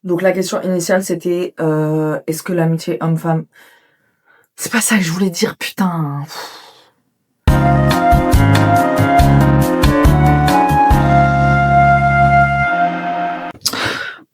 Donc la question initiale c'était est-ce que l'amitié homme-femme. C'est pas ça que je voulais dire, putain.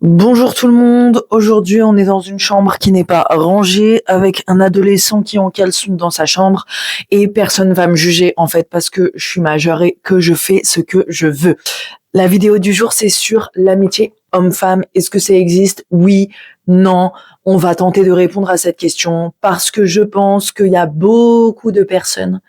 Bonjour tout le monde, aujourd'hui on est dans une chambre qui n'est pas rangée avec un adolescent qui est en caleçon dans sa chambre et personne va me juger en fait parce que je suis majeure et que je fais ce que je veux. La vidéo du jour c'est sur l'amitié homme-femme, est-ce que ça existe? Oui, non, on va tenter de répondre à cette question parce que je pense qu'il y a beaucoup de personnes,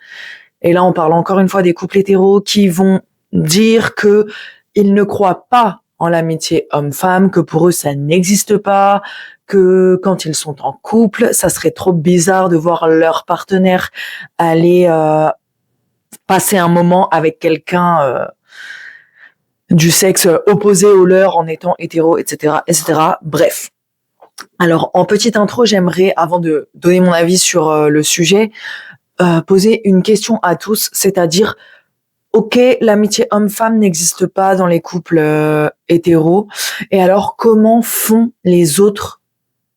et là on parle encore une fois des couples hétéros, qui vont dire que ils ne croient pas en l'amitié homme-femme, que pour eux ça n'existe pas, que quand ils sont en couple, ça serait trop bizarre de voir leur partenaire aller passer un moment avec quelqu'un du sexe opposé au leur en étant hétéro, etc., etc. Bref. Alors, en petite intro, j'aimerais, avant de donner mon avis sur le sujet, poser une question à tous, c'est-à-dire, ok, l'amitié homme-femme n'existe pas dans les couples hétéros, et alors comment font les autres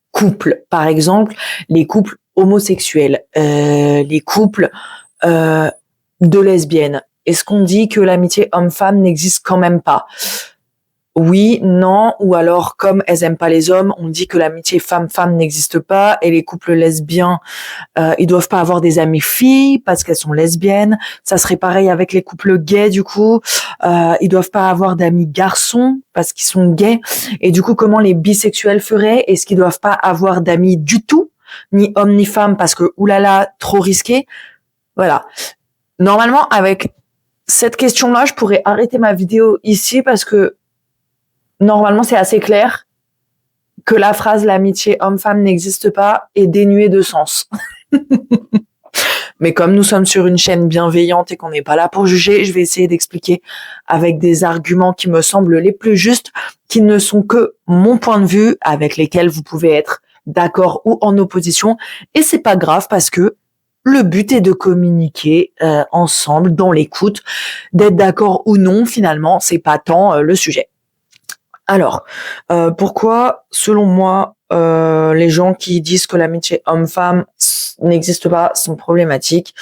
couples? Par exemple, les couples homosexuels, les couples de lesbiennes. Est-ce qu'on dit que l'amitié homme-femme n'existe quand même pas? Oui, non, ou alors comme elles aiment pas les hommes, on dit que l'amitié femme-femme n'existe pas, et les couples lesbiens, ils doivent pas avoir des amies filles parce qu'elles sont lesbiennes. Ça serait pareil avec les couples gays du coup, ils doivent pas avoir d'amis garçons parce qu'ils sont gays. Et du coup, comment les bisexuels feraient? Est-ce qu'ils doivent pas avoir d'amis du tout, ni homme ni femme, parce que oulala, trop risqué. Voilà. Normalement, avec cette question-là, je pourrais arrêter ma vidéo ici parce que normalement, c'est assez clair que la phrase l'amitié homme-femme n'existe pas est dénuée de sens. Mais comme nous sommes sur une chaîne bienveillante et qu'on n'est pas là pour juger, je vais essayer d'expliquer avec des arguments qui me semblent les plus justes, qui ne sont que mon point de vue, avec lesquels vous pouvez être d'accord ou en opposition. Et c'est pas grave parce que le but est de communiquer ensemble dans l'écoute, d'être d'accord ou non. Finalement, c'est pas tant le sujet. Alors, pourquoi, selon moi, les gens qui disent que l'amitié homme-femme n'existe pas sont problématiques?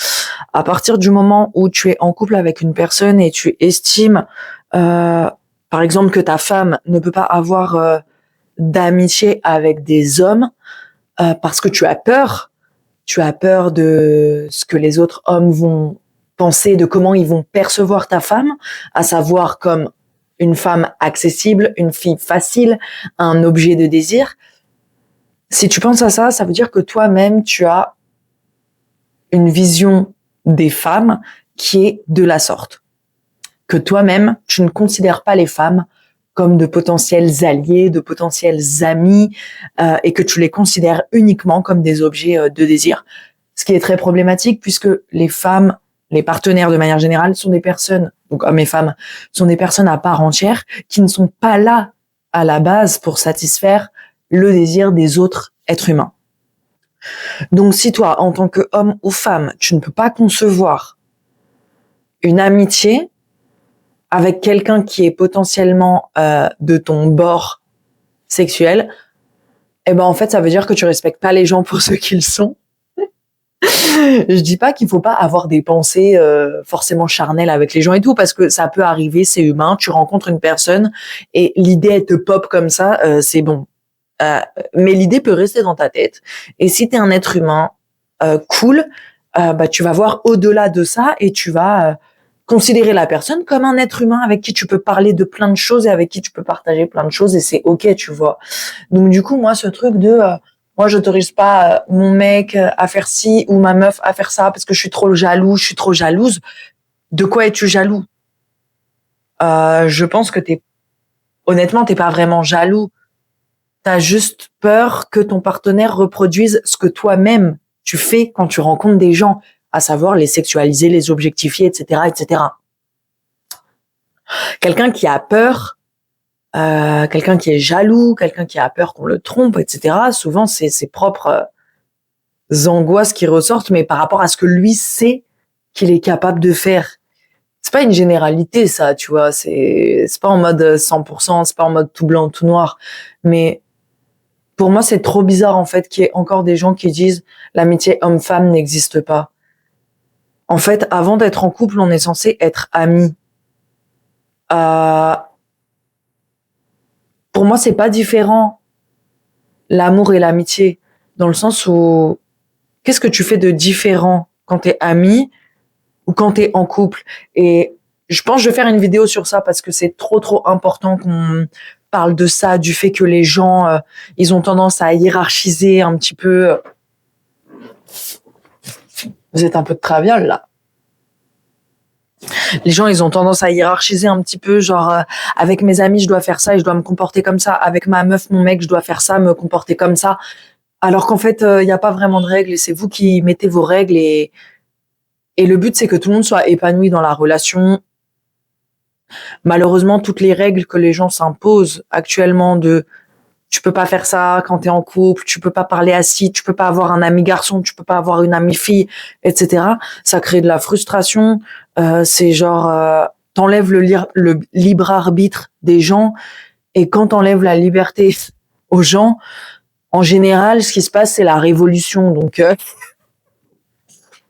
À partir du moment où tu es en couple avec une personne et tu estimes, par exemple, que ta femme ne peut pas avoir d'amitié avec des hommes parce que tu as peur de ce que les autres hommes vont penser, de comment ils vont percevoir ta femme, à savoir comme une femme accessible, une fille facile, un objet de désir. Si tu penses à ça, ça veut dire que toi-même, tu as une vision des femmes qui est de la sorte. Que toi-même, tu ne considères pas les femmes comme de potentiels alliés, de potentiels amis, et que tu les considères uniquement comme des objets de désir. Ce qui est très problématique puisque les femmes, les partenaires de manière générale, sont des personnes, donc hommes et femmes, sont des personnes à part entière qui ne sont pas là à la base pour satisfaire le désir des autres êtres humains. Donc si toi, en tant que homme ou femme, tu ne peux pas concevoir une amitié avec quelqu'un qui est potentiellement de ton bord sexuel, eh ben en fait, ça veut dire que tu respectes pas les gens pour ce qu'ils sont. Je dis pas qu'il faut pas avoir des pensées forcément charnelles avec les gens et tout, parce que ça peut arriver, c'est humain. Tu rencontres une personne et l'idée elle te pop comme ça, c'est bon. Mais l'idée peut rester dans ta tête. Et si t'es un être humain cool, bah tu vas voir au-delà de ça et tu vas considérer la personne comme un être humain avec qui tu peux parler de plein de choses et avec qui tu peux partager plein de choses, et c'est ok, tu vois. Donc du coup, moi, ce truc de moi, j'autorise pas mon mec à faire ci ou ma meuf à faire ça parce que je suis trop jaloux, je suis trop jalouse. De quoi es-tu jaloux? Je pense que honnêtement, t'es pas vraiment jaloux. T'as juste peur que ton partenaire reproduise ce que toi-même tu fais quand tu rencontres des gens, à savoir les sexualiser, les objectifier, etc., etc. Quelqu'un qui a peur, quelqu'un qui est jaloux, quelqu'un qui a peur qu'on le trompe, etc. Souvent, c'est ses propres angoisses qui ressortent, mais par rapport à ce que lui sait qu'il est capable de faire. C'est pas une généralité, ça, tu vois. C'est pas en mode 100%, c'est pas en mode tout blanc, tout noir. Mais Pour moi, c'est trop bizarre, en fait, qu'il y ait encore des gens qui disent l'amitié homme-femme n'existe pas. En fait, avant d'être en couple, on est censé être amis. Euh, pour moi, c'est pas différent, l'amour et l'amitié, dans le sens où, qu'est-ce que tu fais de différent quand t'es ami ou quand t'es en couple? Et je pense que je vais faire une vidéo sur ça parce que c'est trop important qu'on parle de ça, du fait que les gens, ils ont tendance à hiérarchiser un petit peu. Vous êtes un peu de traviole, là. Les gens, ils ont tendance à hiérarchiser un petit peu, genre, avec mes amis, je dois faire ça et je dois me comporter comme ça. Avec ma meuf, mon mec, je dois faire ça, me comporter comme ça. Alors qu'en fait, il n'y a pas vraiment de règles et c'est vous qui mettez vos règles et le but, c'est que tout le monde soit épanoui dans la relation. Malheureusement, toutes les règles que les gens s'imposent actuellement de tu peux pas faire ça quand t'es en couple, tu peux pas parler assis, tu peux pas avoir un ami garçon, tu peux pas avoir une amie fille, etc. Ça crée de la frustration. C'est genre, t'enlèves le libre arbitre des gens et quand t'enlèves la liberté aux gens, en général, ce qui se passe, c'est la révolution.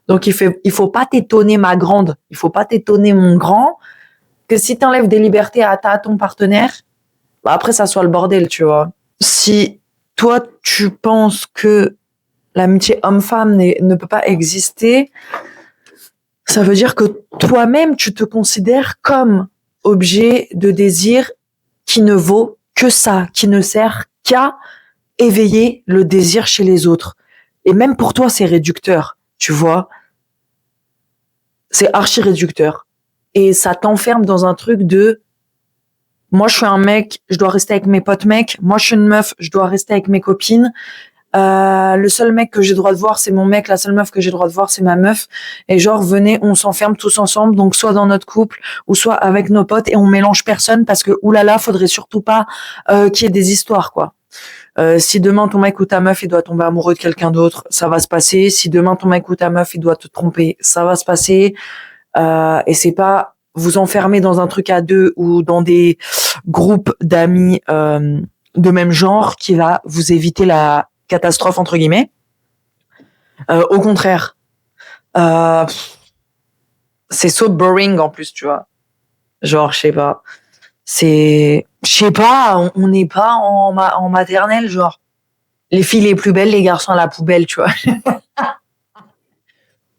Donc il faut pas t'étonner, ma grande. Il faut pas t'étonner, mon grand, que si t'enlèves des libertés à ton partenaire, bah après, ça soit le bordel, tu vois. Si toi, tu penses que l'amitié homme-femme ne peut pas exister, ça veut dire que toi-même, tu te considères comme objet de désir qui ne vaut que ça, qui ne sert qu'à éveiller le désir chez les autres. Et même pour toi, c'est réducteur, tu vois. C'est archi réducteur. Et ça t'enferme dans un truc de moi, je suis un mec, je dois rester avec mes potes mecs. Moi, je suis une meuf, je dois rester avec mes copines. Le seul mec que j'ai le droit de voir, c'est mon mec. La seule meuf que j'ai le droit de voir, c'est ma meuf. Et genre, venez, on s'enferme tous ensemble. Donc, soit dans notre couple, ou soit avec nos potes, et on mélange personne parce que, oulala, faudrait surtout pas qu'il y ait des histoires, quoi. Si demain ton mec ou ta meuf il doit tomber amoureux de quelqu'un d'autre, ça va se passer. Si demain ton mec ou ta meuf il doit te tromper, ça va se passer. Et c'est pas vous enfermer dans un truc à deux ou dans des groupes d'amis de même genre qui va vous éviter la catastrophe entre guillemets. Au contraire, euh, c'est so boring en plus, tu vois. Genre, je sais pas. Je sais pas, on n'est pas en maternelle, genre. Les filles les plus belles, les garçons à la poubelle, tu vois.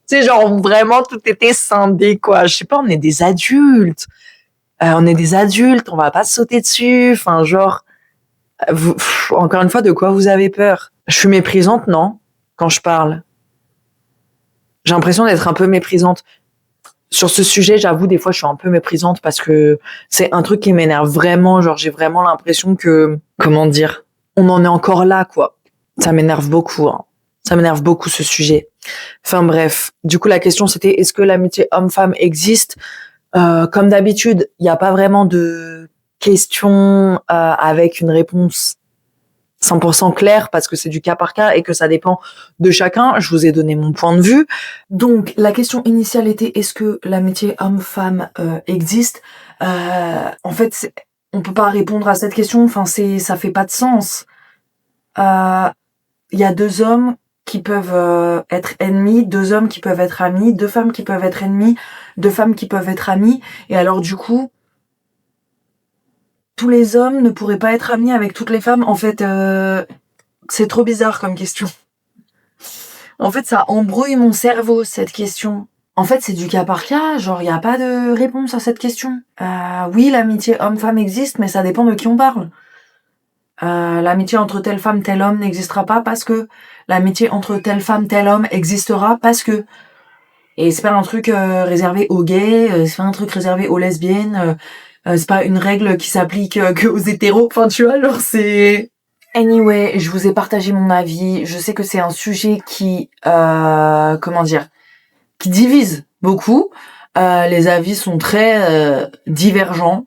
C'est genre vraiment tout était scindé, quoi. Je sais pas, on est des adultes. On est des adultes, on va pas se sauter dessus. Enfin, genre, encore une fois, de quoi vous avez peur? Je suis méprisante, non? Quand je parle. J'ai l'impression d'être un peu méprisante. Sur ce sujet, j'avoue, des fois, je suis un peu méprisante parce que c'est un truc qui m'énerve vraiment. Genre, j'ai vraiment l'impression que, comment dire, on en est encore là, quoi. Ça m'énerve beaucoup, hein. Ça m'énerve beaucoup, ce sujet. Enfin, bref. Du coup, la question, c'était, est-ce que l'amitié homme-femme existe? Comme d'habitude, il n'y a pas vraiment de question avec une réponse 100% claire parce que c'est du cas par cas et que ça dépend de chacun. Je vous ai donné mon point de vue. Donc, la question initiale était est-ce que l'amitié homme-femme existe? En fait, on peut pas répondre à cette question. Enfin, ça fait pas de sens. Il y a deux hommes qui peuvent être ennemis, deux hommes qui peuvent être amis, deux femmes qui peuvent être ennemies, deux femmes qui peuvent être amies. Et alors, du coup, tous les hommes ne pourraient pas être amis avec toutes les femmes. En fait, c'est trop bizarre comme question. En fait, ça embrouille mon cerveau, cette question. En fait, c'est du cas par cas, genre, il n'y a pas de réponse à cette question. Oui, l'amitié homme-femme existe, mais ça dépend de qui on parle. L'amitié entre telle femme, tel homme n'existera pas parce que l'amitié entre telle femme, tel homme existera parce que. Et c'est pas un truc réservé aux gays, c'est pas un truc réservé aux lesbiennes, c'est pas une règle qui s'applique que aux hétéros, enfin tu vois, genre c'est... Anyway, je vous ai partagé mon avis, je sais que c'est un sujet qui, comment dire, qui divise beaucoup, les avis sont très divergents,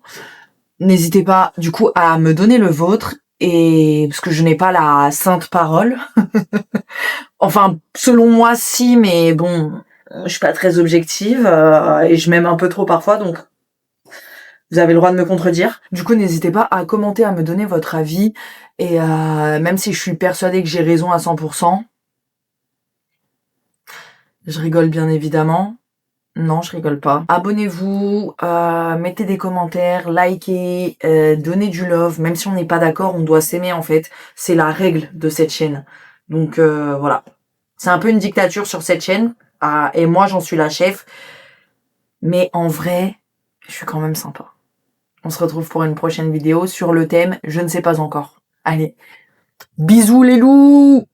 n'hésitez pas du coup à me donner le vôtre, et parce que je n'ai pas la sainte parole, enfin selon moi si, mais bon... Je suis pas très objective et je m'aime un peu trop parfois, donc Vous avez le droit de me contredire. Du coup, n'hésitez pas à commenter, à me donner votre avis. Et même si je suis persuadée que j'ai raison à 100%, je rigole bien évidemment. Non, je rigole pas. Abonnez-vous, mettez des commentaires, likez, donnez du love. Même si on n'est pas d'accord, on doit s'aimer en fait. C'est la règle de cette chaîne. Donc voilà. C'est un peu une dictature sur cette chaîne. Et moi, j'en suis la chef. Mais en vrai, je suis quand même sympa. On se retrouve pour une prochaine vidéo sur le thème « Je ne sais pas encore ». Allez, bisous les loups!